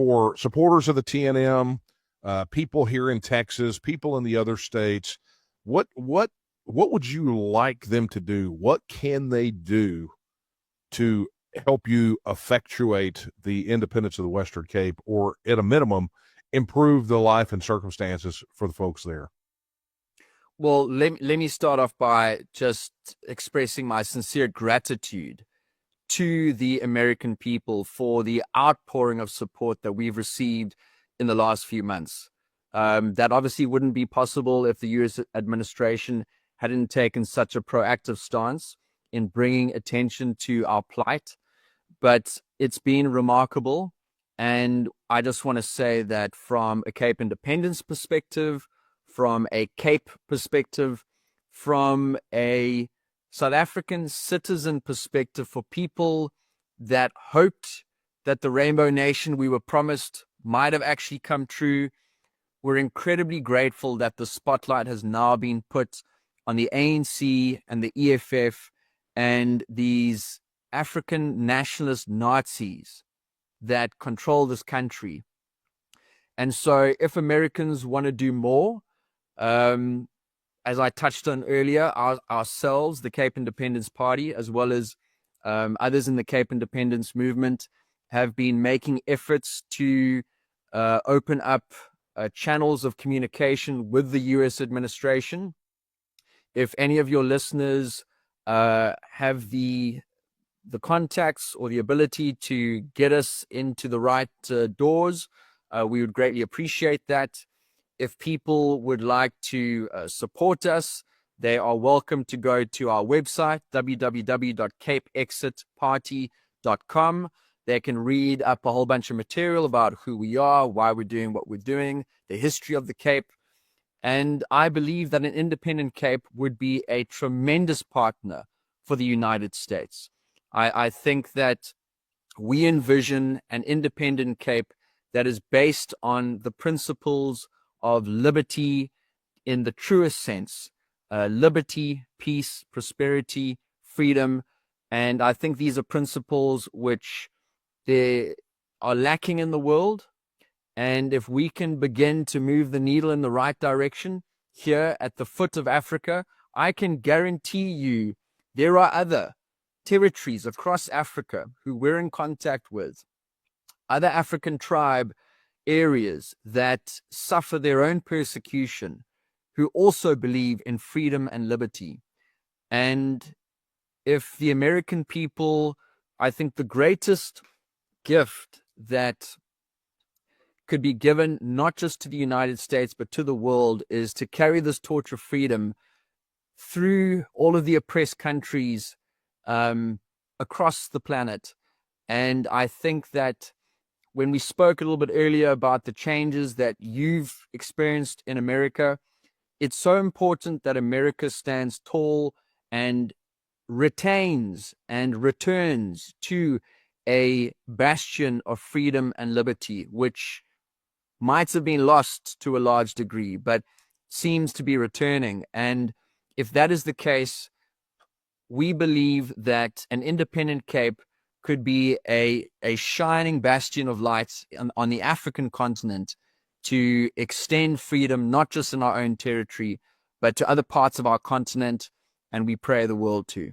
for supporters of the TNM, people here in Texas, people in the other states, what would you like them to do? What can they do to help you effectuate the independence of the Western Cape, or at a minimum, improve the life and circumstances for the folks there? Well, let me start off by just expressing my sincere gratitude to the American people for the outpouring of support that we've received in the last few months. That obviously wouldn't be possible if the U.S. administration hadn't taken such a proactive stance in bringing attention to our plight. But it's been remarkable. And I just want to say that from a Cape independence perspective, from a Cape perspective, from a South African citizen perspective, for people that hoped that the Rainbow Nation we were promised might have actually come true, we're incredibly grateful that the spotlight has now been put on the ANC and the EFF and these African nationalist Nazis that control this country. And so if Americans want to do more, as I touched on earlier, ourselves, the Cape Independence Party, as well as others in the Cape Independence movement, have been making efforts to open up channels of communication with the U.S. administration. If any of your listeners have the contacts or the ability to get us into the right doors, we would greatly appreciate that. If people would like to support us, they are welcome to go to our website, www.capexitparty.com. They can read up a whole bunch of material about who we are, why we're doing what we're doing, the history of the Cape. And I believe that an independent Cape would be a tremendous partner for the United States. I think that we envision an independent Cape that is based on the principles of liberty in the truest sense, liberty, peace, prosperity, freedom. And I think these are principles which they are lacking in the world. And if we can begin to move the needle in the right direction here at the foot of Africa, I can guarantee you there are other territories across Africa who we're in contact with, other African tribe areas that suffer their own persecution, who also believe in freedom and liberty. And if the American people, I think the greatest gift that could be given not just to the United States, but to the world, is to carry this torch of freedom through all of the oppressed countries across the planet. And I think that when we spoke a little bit earlier about the changes that you've experienced in America, it's so important that America stands tall and retains and returns to a bastion of freedom and liberty, which might have been lost to a large degree, but seems to be returning. And if that is the case, we believe that an independent Cape could be a shining bastion of light on the African continent to extend freedom, not just in our own territory, but to other parts of our continent, and we pray the world too.